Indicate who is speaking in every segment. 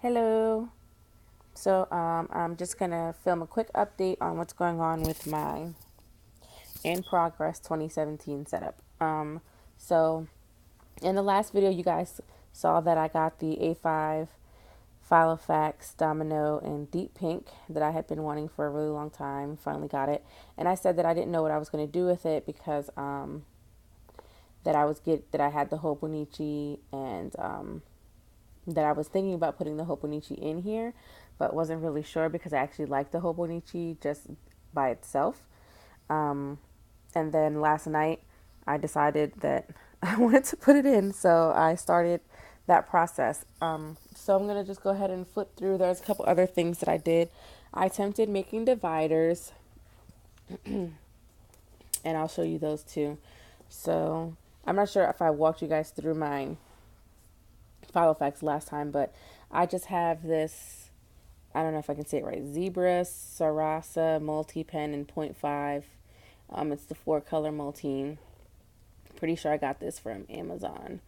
Speaker 1: Hello. I'm just gonna film a quick update on what's going on with my in progress 2017 setup. So in the last video, you guys saw that I got the A5 Filofax Domino in deep pink that I had been wanting for a really long time. Finally got it, and I said that I didn't know what I was gonna do with it because that I had the Hobonichi and that I was thinking about putting the Hobonichi in here, but wasn't really sure because I actually like the Hobonichi just by itself. Um, and then last night I decided that I wanted to put it in, so I started that process. So I'm gonna just go ahead and flip through. There's a couple other things that I did. I attempted making dividers, and I'll show you those too. So I'm not sure if I walked you guys through my Filofax last time, but I just have this, I don't know if I can say it right, Zebra Sarasa multi-pen in point .5. It's the 4-color multi. Pretty sure I got this from Amazon.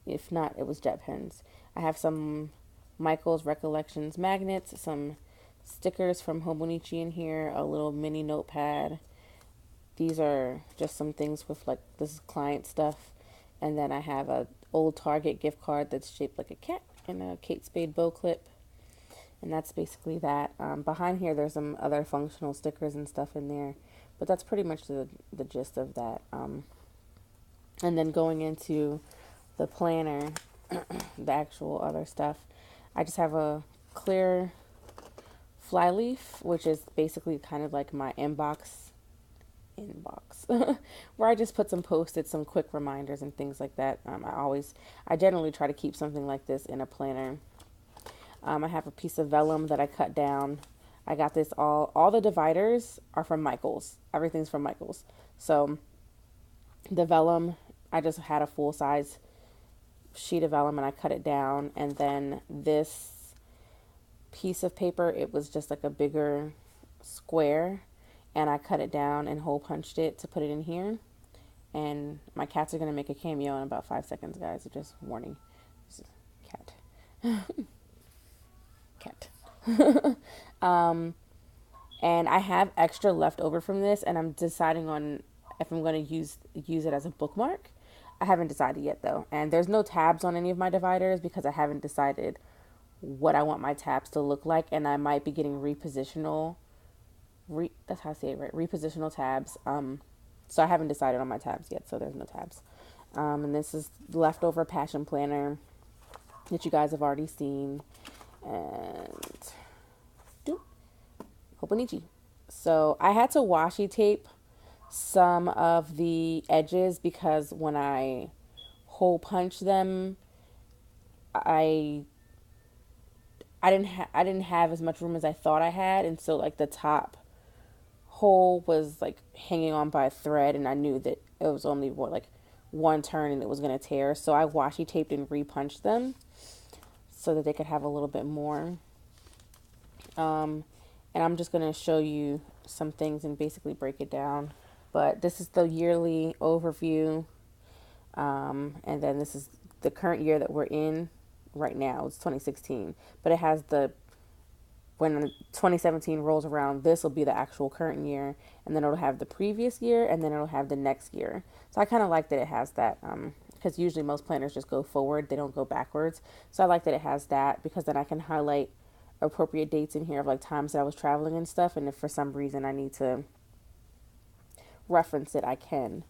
Speaker 1: If not, it was Jet Pens. I have some Michael's Recollections magnets, some stickers from Hobonichi in here, a little mini notepad. These are just some things with like this is client stuff. And then I have a old Target gift card that's shaped like a cat and a Kate Spade bow clip. And that's basically that. Behind here, there's some other functional stickers and stuff in there, but that's pretty much the gist of that. And then going into the planner, the actual other stuff, I just have a clear flyleaf, which is basically kind of like my inbox where I just put some post-its, some quick reminders and things like that. I generally try to keep something like this in a planner. I have a piece of vellum that I cut down. I got this all the dividers are from Michael's. Everything's from Michael's. So the vellum, I just had a full size sheet of vellum and I cut it down. And then this piece of paper, it was just like a bigger square, and I cut it down and hole punched it to put it in here. And my cats are going to make a cameo in about 5 seconds, guys. Just warning. Cat. Cat. And I have extra left over from this, and I'm deciding on if I'm going to use it as a bookmark. I haven't decided yet, though. And there's no tabs on any of my dividers because I haven't decided what I want my tabs to look like, and I might be getting that's how I say it, right? Repositional tabs. So I haven't decided on my tabs yet, so there's no tabs. And this is leftover passion planner that you guys have already seen, and Hobonichi. So I had to washi tape some of the edges because when I hole punch them, I I didn't have as much room as I thought I had, and so like the top hole was like hanging on by a thread, and I knew that it was only like one turn and it was gonna tear. So I washi taped and repunched them so that they could have a little bit more. And I'm just gonna show you some things and basically break it down. But this is the yearly overview, and then this is the current year that we're in right now. It's 2016, but it has the when 2017 rolls around, this will be the actual current year, and then it'll have the previous year, and then it'll have the next year. So I kind of like that it has that, because usually most planners just go forward, they don't go backwards. So I like that it has that because then I can highlight appropriate dates in here of like times that I was traveling and stuff, and if for some reason I need to reference it, I can.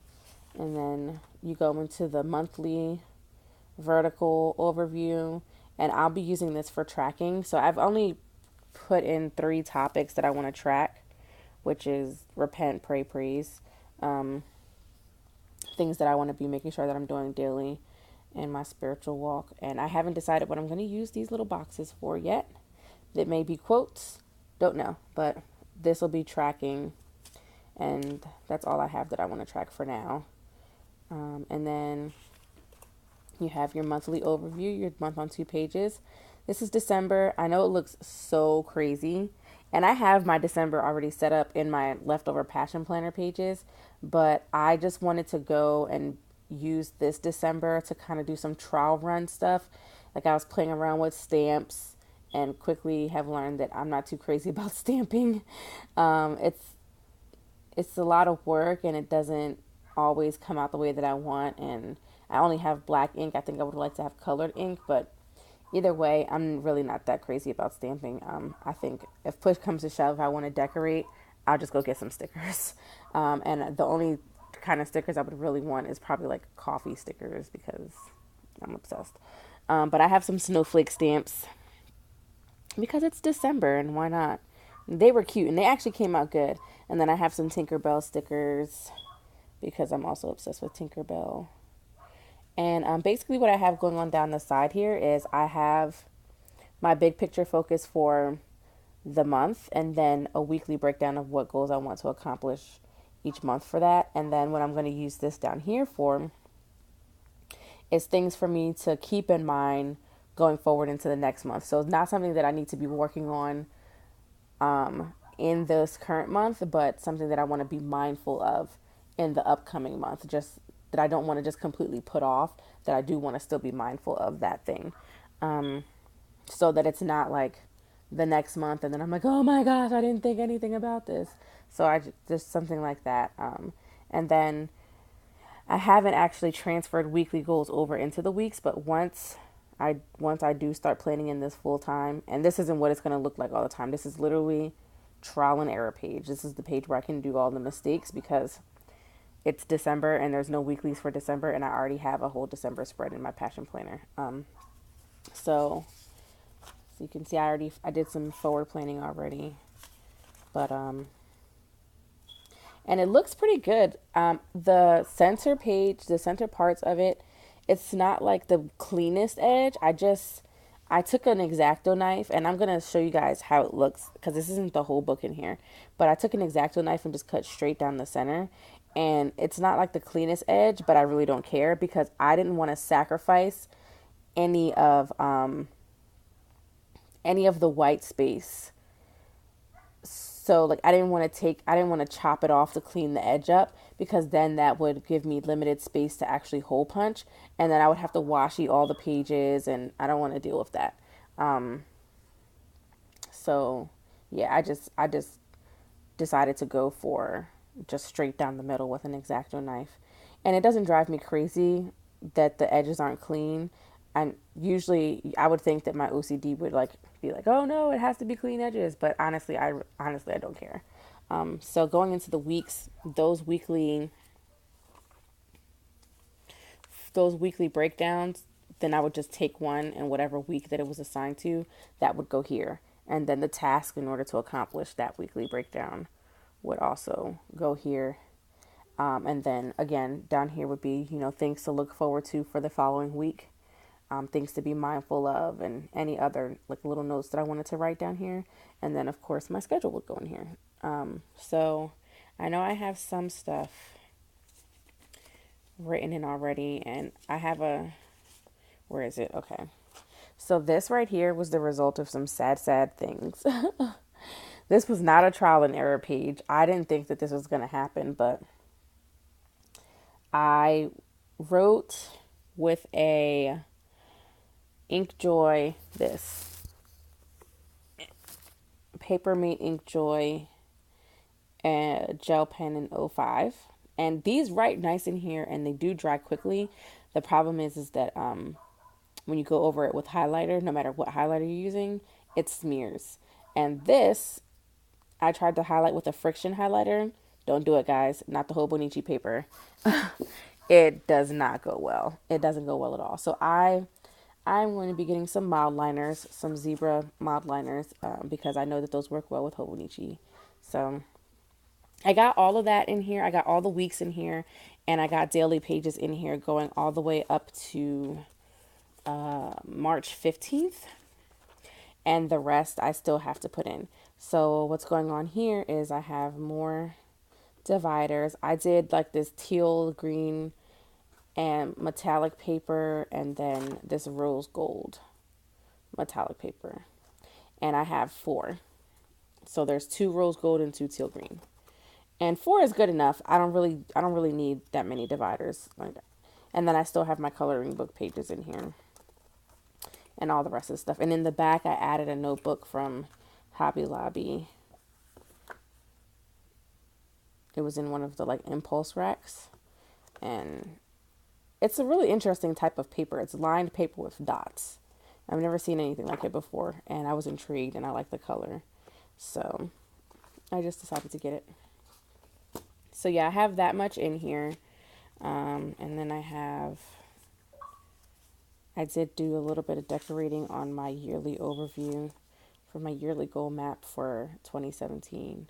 Speaker 1: And then you go into the monthly vertical overview, and I'll be using this for tracking. So I've only put in 3 topics that I want to track, which is repent, pray, praise, things that I want to be making sure that I'm doing daily in my spiritual walk. And I haven't decided what I'm going to use these little boxes for yet. That may be quotes, don't know, but this will be tracking, and that's all I have that I want to track for now. And then you have your monthly overview, your month on 2 pages. This is December. I know it looks so crazy, and I have my December already set up in my leftover passion planner pages, but I just wanted to go and use this December to kind of do some trial run stuff. Like I was playing around with stamps and quickly have learned that I'm not too crazy about stamping. Um, it's it's a lot of work and it doesn't always come out the way that I want. And I only have black ink. I think I would like to have colored ink, but either way, I'm really not that crazy about stamping. I think if push comes to shove, if I want to decorate, I'll just go get some stickers. And the only kind of stickers I would really want is probably like coffee stickers because I'm obsessed. But I have some snowflake stamps because it's December and why not? They were cute and they actually came out good. And then I have some Tinkerbell stickers because I'm also obsessed with Tinkerbell. And basically, what I have going on down the side here is I have my big picture focus for the month and then a weekly breakdown of what goals I want to accomplish each month for that. And then what I'm going to use this down here for is things for me to keep in mind going forward into the next month. So it's not something that I need to be working on in this current month, but something that I want to be mindful of in the upcoming month. Just that I don't want to just completely put off, that I do want to still be mindful of that thing. So that it's not like the next month and then I'm like, oh my gosh, I didn't think anything about this. So just something like that. And then I haven't actually transferred weekly goals over into the weeks, but once I do start planning in this full time, and this isn't what it's going to look like all the time. This is literally trial and error page. This is the page where I can do all the mistakes because it's December and there's no weeklies for December, and I already have a whole December spread in my passion planner. So you can see I did some forward planning already, but and it looks pretty good. The center page, the center parts of it, it's not like the cleanest edge. I took an X-Acto knife and I'm gonna show you guys how it looks because this isn't the whole book in here, but I took an X-Acto knife and just cut straight down the center, and it's not like the cleanest edge, but I really don't care because I didn't want to sacrifice any of the white space. So like I didn't want to chop it off to clean the edge up because then that would give me limited space to actually hole punch, and then I would have to washi all the pages and I don't want to deal with that. So yeah, I just decided to go for just straight down the middle with an X-Acto knife. And it doesn't drive me crazy that the edges aren't clean. And usually I would think that my OCD would like be like, "Oh no, it has to be clean edges," but honestly I don't care. So going into the weeks, those weekly breakdowns, then I would just take one and whatever week that it was assigned to, that would go here. And then the task in order to accomplish that weekly breakdown would also go here. And then again, down here would be, things to look forward to for the following week, things to be mindful of, and any other like little notes that I wanted to write down here. And then, of course, my schedule would go in here. So I know I have some stuff written in already, and I have where is it? Okay. So this right here was the result of some sad, sad things. This was not a trial and error page. I didn't think that this was going to happen, but I wrote with a Inkjoy, this Papermate Inkjoy gel pen in 05. And these write nice in here and they do dry quickly. The problem is that when you go over it with highlighter, no matter what highlighter you're using, it smears. And this, I tried to highlight with a friction highlighter. Don't do it, guys. Not the Hobonichi paper. It does not go well. It doesn't go well at all. So I'm going to be getting some mild liners, some zebra mild liners, because I know that those work well with Hobonichi. So I got all of that in here. I got all the weeks in here, and I got daily pages in here going all the way up to March 15th. And the rest I still have to put in. So what's going on here is I have more dividers. I did like this teal, green, and metallic paper, and then this rose gold metallic paper. And I have 4. So there's 2 rose gold and 2 teal green. And 4 is good enough. I don't really need that many dividers like that. And then I still have my coloring book pages in here. and all the rest of the stuff. And in the back, I added a notebook from Hobby Lobby. It was in one of the like impulse racks, and it's a really interesting type of paper. It's lined paper with dots. I've never seen anything like it before, and I was intrigued, and I like the color, so I just decided to get it. So yeah, I have that much in here, and then I did do a little bit of decorating on my yearly overview for my yearly goal map for 2017,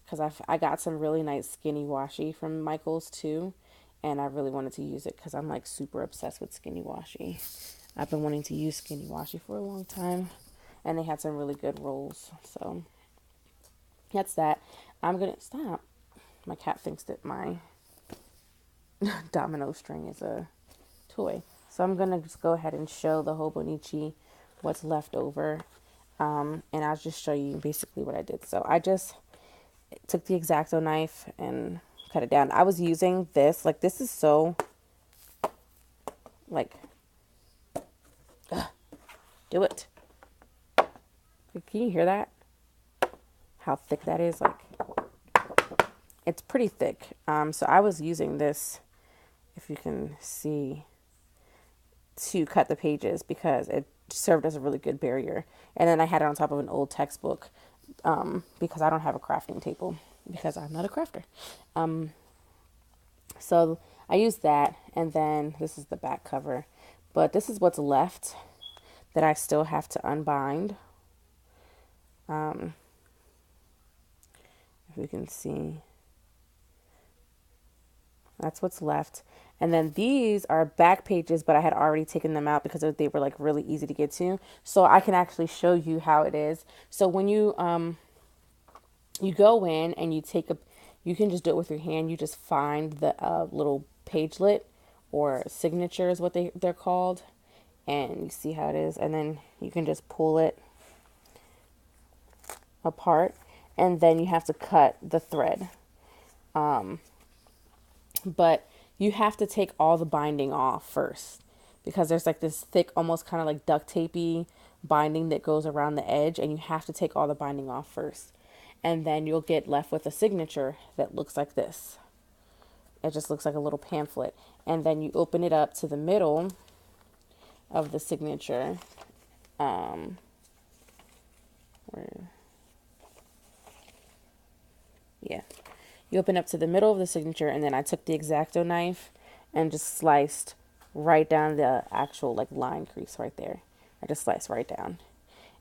Speaker 1: because I got some really nice skinny washi from Michaels too, and I really wanted to use it because I'm like super obsessed with skinny washi. I've been wanting to use skinny washi for a long time, and they had some really good rolls. So that's that. I'm gonna stop. My cat thinks that my domino string is a toy. So I'm gonna just go ahead and show the Hobonichi what's left over, and I'll just show you basically what I did. So I just took the X-Acto knife and cut it down. I was using this, like this is so, like, do it. Can you hear that? How thick that is? Like, it's pretty thick. So I was using this, if you can see, to cut the pages because it served as a really good barrier. And then I had it on top of an old textbook, because I don't have a crafting table because I'm not a crafter. So I used that, and then this is the back cover. But this is what's left that I still have to unbind. If you can see, that's what's left. And then these are back pages, but I had already taken them out because they were like really easy to get to. So I can actually show you how it is. So when you go in and you can just do it with your hand. You just find the little pagelet or signature is what they're called. And you see how it is. And then you can just pull it apart. And then you have to cut the thread. But you have to take all the binding off first, because there's like this thick, almost kind of like duct tapey binding that goes around the edge, and you have to take all the binding off first. And then you'll get left with a signature that looks like this. It just looks like a little pamphlet. And then you open it up to the middle of the signature. Yeah. You open up to the middle of the signature, and then I took the X-Acto knife and just sliced right down the actual like line crease right there. I just sliced right down.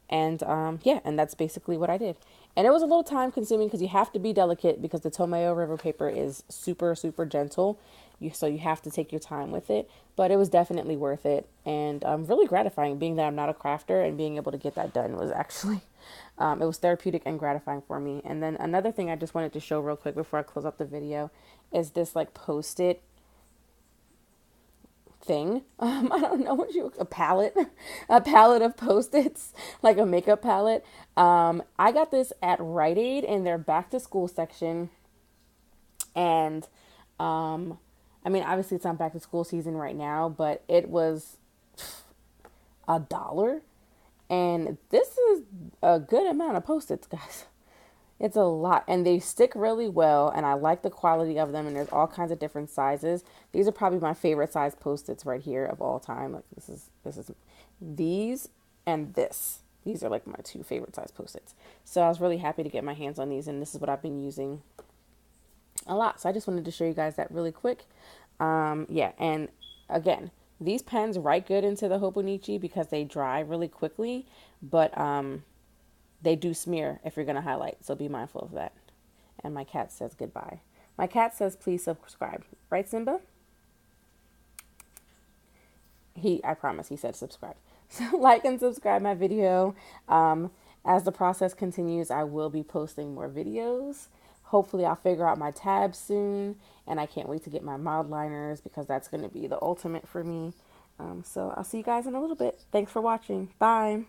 Speaker 1: And yeah, and that's basically what I did. And it was a little time consuming because you have to be delicate because the Tomeo River paper is super, super gentle. So you have to take your time with it. But it was definitely worth it. And really gratifying, being that I'm not a crafter, and being able to get that done was actually, it was therapeutic and gratifying for me. And then another thing I just wanted to show real quick before I close up the video is this like Post-it thing. I don't know what a palette, a palette of Post-its, like a makeup palette. I got this at Rite Aid in their back to school section. And, I mean, obviously it's not back to school season right now, but it was $1. And this is a good amount of Post-its, guys. It's a lot, and they stick really well, and I like the quality of them, and there's all kinds of different sizes. These are probably my favorite size Post-its right here of all time. Like this is these and this. These are like my two favorite size Post-its. So I was really happy to get my hands on these, and this is what I've been using a lot. So I just wanted to show you guys that really quick. Yeah, and again, these pens write good into the Hobonichi because they dry really quickly, but they do smear if you're going to highlight, so be mindful of that. And my cat says goodbye. My cat says please subscribe. Right, Simba? I promise, he said subscribe. So like and subscribe my video. As the process continues, I will be posting more videos. Hopefully I'll figure out my tabs soon, and I can't wait to get my mild liners because that's going to be the ultimate for me. So I'll see you guys in a little bit. Thanks for watching. Bye.